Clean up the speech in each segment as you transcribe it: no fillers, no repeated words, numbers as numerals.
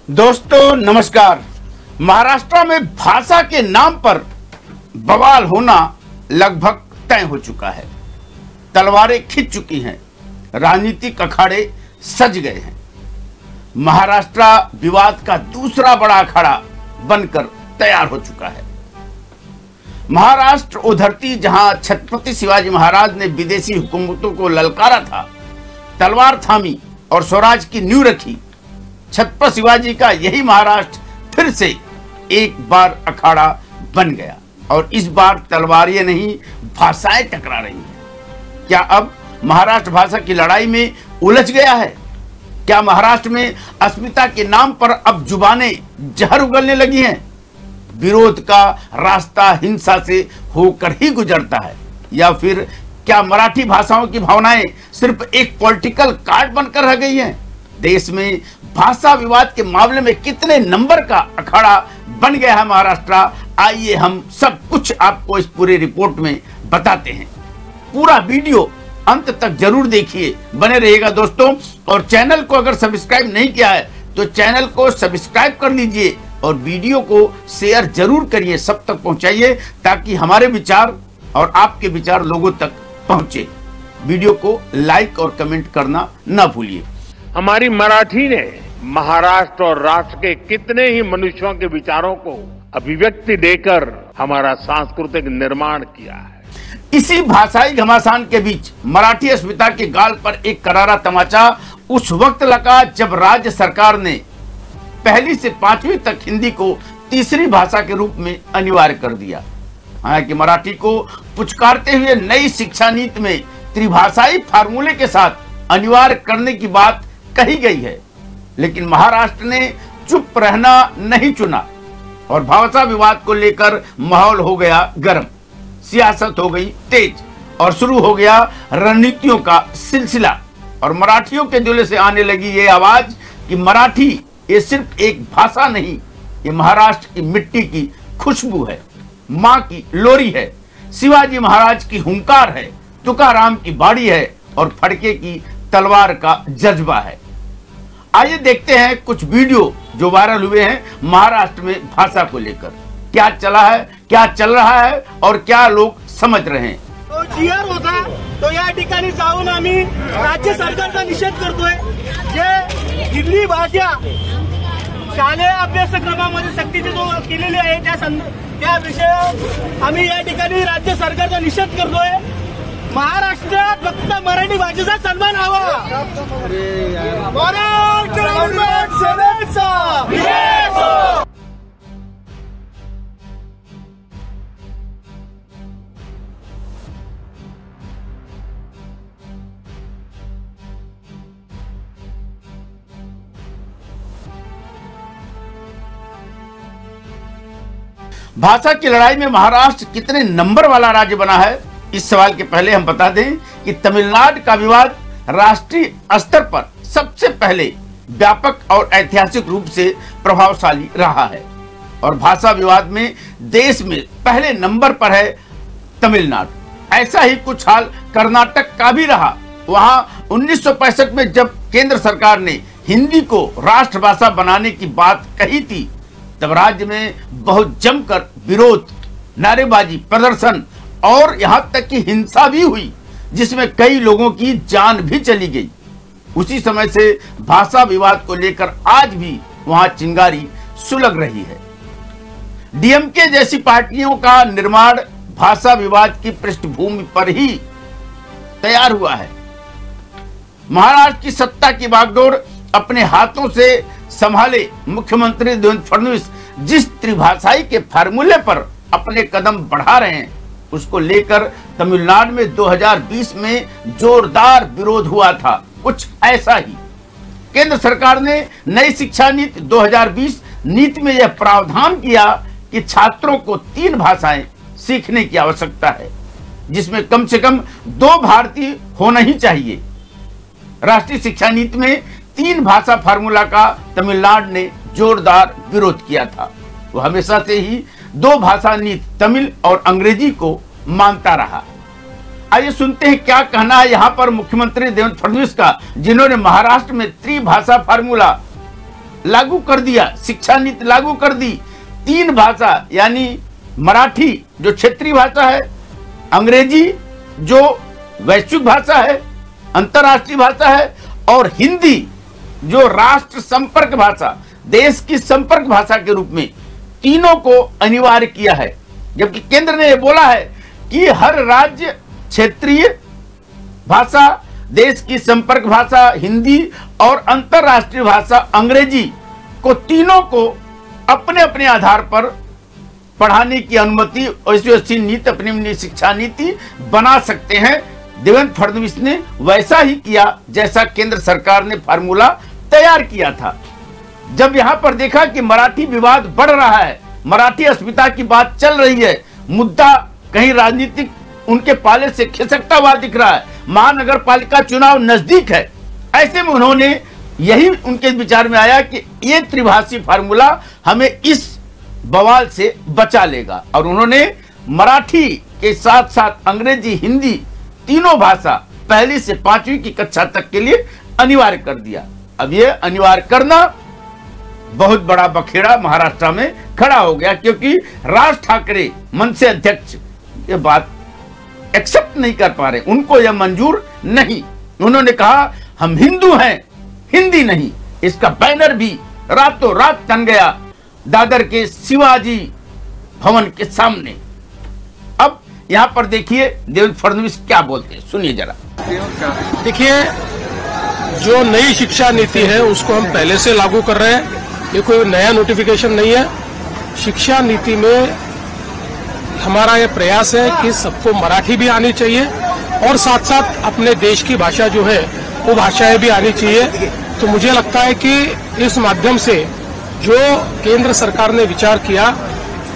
दोस्तों नमस्कार। महाराष्ट्र में भाषा के नाम पर बवाल होना लगभग तय हो चुका है। तलवारें खिंच चुकी हैं, राजनीतिक अखाड़े सज गए हैं। महाराष्ट्र विवाद का दूसरा बड़ा अखाड़ा बनकर तैयार हो चुका है। महाराष्ट्र वो धरती जहां छत्रपति शिवाजी महाराज ने विदेशी हुकूमतों को ललकारा था, तलवार थामी और स्वराज की नींव रखी। छत्रपति शिवाजी का यही महाराष्ट्र फिर से एक बार अखाड़ा बन गया और इस बार तलवारें नहीं, भाषाएं टकरा रही हैं। क्या अब महाराष्ट्र भाषा की लड़ाई में उलझ गया है? क्या महाराष्ट्र में अस्मिता के नाम पर अब जुबानें जहर उगलने लगी हैं? विरोध का रास्ता हिंसा से होकर ही गुजरता है, या फिर क्या मराठी भाषाओं की भावनाएं सिर्फ एक पॉलिटिकल कार्ड बनकर रह गई हैं? देश में भाषा विवाद के मामले में कितने नंबर का अखाड़ा बन गया है महाराष्ट्र, आइए हम सब कुछ आपको इस पूरे रिपोर्ट में बताते हैं। पूरा वीडियो अंत तक जरूर देखिए, बने रहिएगा दोस्तों। और चैनल को अगर सब्सक्राइब नहीं किया है तो चैनल को सब्सक्राइब कर लीजिए और वीडियो को शेयर जरूर करिए, सब तक पहुंचाइए ताकि हमारे विचार और आपके विचार लोगों तक पहुंचे। वीडियो को लाइक और कमेंट करना न भूलिए। हमारी मराठी ने महाराष्ट्र और राष्ट्र के कितने ही मनुष्यों के विचारों को अभिव्यक्ति देकर हमारा सांस्कृतिक निर्माण किया है। इसी भाषाई घमासान के बीच मराठी अस्मिता के गाल पर एक करारा तमाचा उस वक्त लगा जब राज्य सरकार ने पहली से 5वीं तक हिंदी को तीसरी भाषा के रूप में अनिवार्य कर दिया। हालांकि मराठी को पुचकारते हुए नई शिक्षा नीति में त्रिभाषाई फार्मूले के साथ अनिवार्य करने की बात कही गई है, लेकिन महाराष्ट्र ने चुप रहना नहीं चुना और भाषा विवाद को लेकर माहौल हो गया गर्म, सियासत हो गई तेज और शुरू हो गया रणनीतियों का सिलसिला। और मराठियों के दिल से आने लगी ये आवाज कि मराठी ये सिर्फ एक भाषा नहीं, ये महाराष्ट्र की मिट्टी की खुशबू है, माँ की लोरी है, शिवाजी महाराज की हुंकार है, तुकाराम की बाड़ी है और फड़के की तलवार का जज्बा है। आइए देखते हैं कुछ वीडियो जो वायरल हुए हैं महाराष्ट्र में भाषा को लेकर। क्या चला है, क्या चल रहा है और क्या लोग समझ रहे हैं। तो जीआर होता तो या ठिकाणी जाऊन आम्ही राज्य सरकारचा निषेध करतोय। जे हिंदी भाषा शालेय अभ्यासक्रमामध्ये सक्तीचे जो केलेले आहे त्या विषयावर आम्ही या ठिकाणी राज्य सरकारचा निषेध करतोय। महाराष्ट्रात फक्त मराठी भाषेचा सन्मान हवा। भाषा की लड़ाई में महाराष्ट्र कितने नंबर वाला राज्य बना है, इस सवाल के पहले हम बता दें कि तमिलनाडु का विवाद राष्ट्रीय स्तर पर सबसे पहले व्यापक और ऐतिहासिक रूप से प्रभावशाली रहा है और भाषा विवाद में देश में पहले नंबर पर है तमिलनाडु। ऐसा ही कुछ हाल कर्नाटक का भी रहा। वहां 1965 में जब केंद्र सरकार ने हिंदी को राष्ट्रभाषा बनाने की बात कही थी, तब राज्य में बहुत जमकर विरोध, नारेबाजी, प्रदर्शन और यहां तक कि हिंसा भी हुई, जिसमें कई लोगों की जान भी चली गई। उसी समय से भाषा विवाद को लेकर आज भी वहां चिंगारी सुलग रही है। डीएमके जैसी पार्टियों का निर्माण भाषा विवाद की पृष्ठभूमि पर ही तैयार हुआ है। महाराष्ट्र की सत्ता की बागडोर अपने हाथों से संभाले मुख्यमंत्री देवेंद्र फडणवीस जिस त्रिभाषाई के फार्मूले पर अपने कदम बढ़ा रहे हैं, उसको लेकर तमिलनाडु में 2020 में जोरदार विरोध हुआ था। कुछ ऐसा ही केंद्र सरकार ने नई शिक्षा नीति 2020 नीति में यह प्रावधान किया कि छात्रों को 3 भाषाएं सीखने की आवश्यकता है, जिसमें कम से कम 2 भारतीय होना ही चाहिए। राष्ट्रीय शिक्षा नीति में 3 भाषा फार्मूला का तमिलनाडु ने जोरदार विरोध किया था। वो हमेशा से ही 2 भाषा नीति तमिल और अंग्रेजी को मानता रहा। आइए सुनते हैं क्या कहना है यहाँ पर मुख्यमंत्री देवेंद्र फडणवीस का, जिन्होंने महाराष्ट्र में त्रिभाषा फार्मूला लागू कर दिया, शिक्षा नीति लागू कर दी। 3 भाषा यानी मराठी जो क्षेत्रीय भाषा है, अंग्रेजी जो वैश्विक भाषा है, अंतर्राष्ट्रीय भाषा है, और हिंदी जो राष्ट्र संपर्क भाषा, देश की संपर्क भाषा के रूप में, तीनों को अनिवार्य किया है। जबकि केंद्र ने यह बोला है कि हर राज्य क्षेत्रीय भाषा, देश की संपर्क भाषा हिंदी और अंतर्राष्ट्रीय भाषा अंग्रेजी को, तीनों को अपने अपने आधार पर पढ़ाने की अनुमति वैसी नीति, अपनी शिक्षा नीति बना सकते हैं। देवेंद्र फडणवीस ने वैसा ही किया जैसा केंद्र सरकार ने फार्मूला तैयार किया था। जब यहां पर देखा कि मराठी विवाद बढ़ रहा है, मराठी अस्मिता की बात चल रही है, मुद्दा कहीं राजनीतिक उनके पाले से खिसकता हुआ दिख रहा है, महानगर पालिका चुनाव नजदीक है, ऐसे में उन्होंने यही उनके विचार में आया कि ये त्रिभाषी फार्मूला हमें इस बवाल से बचा लेगा, और उन्होंने मराठी के साथ साथ अंग्रेजी, हिंदी तीनों भाषा 1ली से 5वीं की कक्षा तक के लिए अनिवार्य कर दिया। अब ये अनिवार्य करना बहुत बड़ा बखेड़ा महाराष्ट्र में खड़ा हो गया, क्योंकि राज ठाकरे मनसे अध्यक्ष ये बात एक्सेप्ट नहीं कर पा रहे, उनको यह मंजूर नहीं। उन्होंने कहा हम हिंदू हैं, हिंदी नहीं। इसका बैनर भी रातों रात तन गया दादर के शिवाजी भवन के सामने। अब यहां पर देखिए देवेंद्र फडणवीस क्या बोलते हैं, सुनिए जरा। देखिए, जो नई शिक्षा नीति है उसको हम पहले से लागू कर रहे हैं, ये कोई नया नोटिफिकेशन नहीं है। शिक्षा नीति में हमारा ये प्रयास है कि सबको मराठी भी आनी चाहिए और साथ साथ अपने देश की भाषा जो है वो भाषाएं भी आनी चाहिए। तो मुझे लगता है कि इस माध्यम से जो केंद्र सरकार ने विचार किया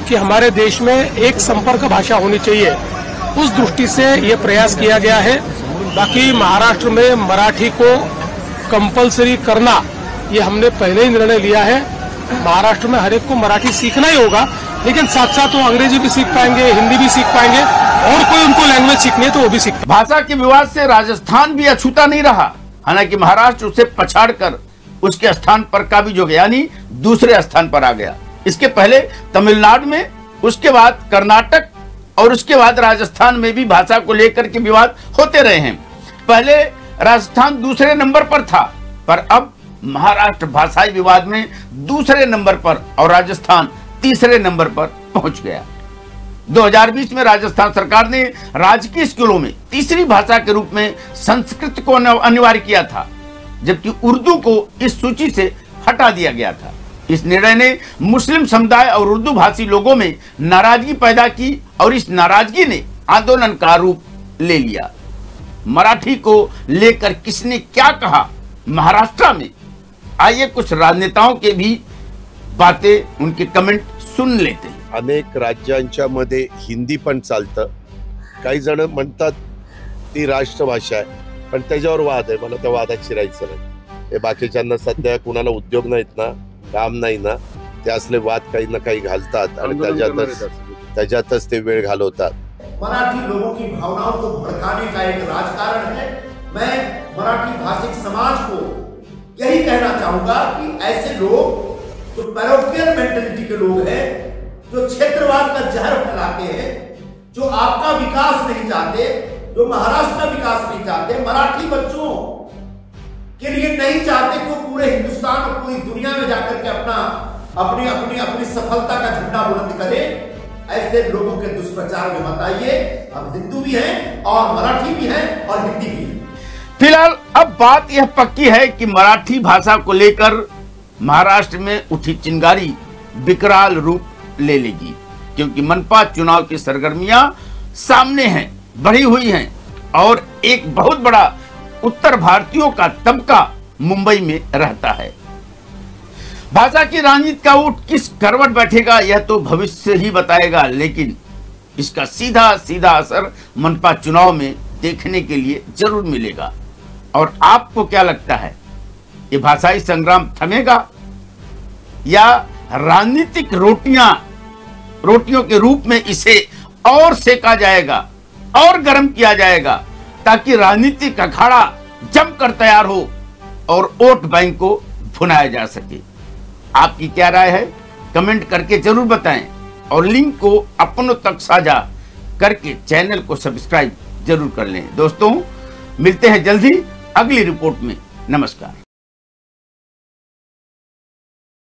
कि हमारे देश में एक संपर्क भाषा होनी चाहिए, उस दृष्टि से ये प्रयास किया गया है। बाकी महाराष्ट्र में मराठी को कंपलसरी करना ये हमने पहले ही निर्णय लिया है। महाराष्ट्र में हर एक को मराठी सीखना ही होगा, लेकिन साथ साथ वो अंग्रेजी भी सीख पाएंगे, हिंदी भी सीख पाएंगे, और कोई उनको लैंग्वेज सीखनी है तो वो भी सीख। भाषा के विवाद से राजस्थान भी अछूता नहीं रहा, हालांकि महाराष्ट्र उसे पछाड़कर उसके स्थान पर काबिज हो गया, यानी दूसरे स्थान पर आ गया। इसके पहले तमिलनाडु में, उसके बाद कर्नाटक और उसके बाद राजस्थान में भी भाषा को लेकर के विवाद होते रहे हैं। पहले राजस्थान दूसरे नंबर पर था, पर अब महाराष्ट्र भाषाई विवाद में दूसरे नंबर पर और राजस्थान तीसरे नंबर पर पहुंच गया। 2020 में राजस्थान सरकार ने राजकीय स्कूलों में तीसरी भाषा के रूप में संस्कृत को अनिवार्य किया था, जबकि उर्दू को इस सूची से हटा दिया गया था। इस निर्णय ने मुस्लिम समुदाय और उर्दू भाषी लोगों में नाराजगी पैदा की और इस नाराजगी ने आंदोलन का रूप ले लिया। मराठी को लेकर किसने क्या कहा महाराष्ट्र में, आइए कुछ राजनेताओं के भी बातें, उनके कमेंट सुन लेते हैं। अनेक राज्यांच्या मध्ये हिंदी पण चालतं, काही जण म्हणतात ती राष्ट्रभाषा आहे, पण त्याच्यावर वाद आहे, मला त्या वादात शिरायचं नाही। हे बाकीच्यांना सध्या कुणाला उद्योग नाहीत ना, काम नाही ना, ते असले वाद काही ना काही घालतात आणि त्याच्यातच ते वेळ घालवतात। मराठी लोगों की भावनाओं को भड़काने का एक राजकारण है। मैं मराठी भाषिक समाज को यही कहना चाहूंगा कि ऐसे लोग जो पैरोकियल मेंटेलिटी के लोग हैं, जो क्षेत्रवाद का जहर फैलाते हैं, जो आपका विकास नहीं चाहते, जो महाराष्ट्र का विकास नहीं चाहते, मराठी बच्चों के लिए नहीं चाहते कि वो पूरे हिंदुस्तान और पूरी दुनिया में जाकर के अपनी सफलता का झंडा बुलंद करें, ऐसे लोगों के दुष्प्रचार में मत आइए। हम हिंदू भी हैं और मराठी भी हैं और हिंदी भी हैं। फिलहाल अब बात यह पक्की है कि मराठी भाषा को लेकर महाराष्ट्र में उठी चिंगारी विकराल रूप ले लेगी, क्योंकि मनपा चुनाव की सरगर्मियां सामने हैं, बढ़ी हुई हैं, और एक बहुत बड़ा उत्तर भारतीयों का तबका मुंबई में रहता है। भाषा की राजनीति का ऊंट किस करवट बैठेगा यह तो भविष्य ही बताएगा, लेकिन इसका सीधा सीधा असर मनपा चुनाव में देखने के लिए जरूर मिलेगा। और आपको क्या लगता है, ये भाषाई संग्राम थमेगा या राजनीतिक रोटियों के रूप में इसे और सेका जाएगा और गर्म किया जाएगा, ताकि राजनीतिक अखाड़ा जमकर तैयार हो और वोट बैंक को भुनाया जा सके। आपकी क्या राय है कमेंट करके जरूर बताएं और लिंक को अपनों तक साझा करके चैनल को सब्सक्राइब जरूर कर लें। दोस्तों मिलते हैं जल्दी अगली रिपोर्ट में। नमस्कार।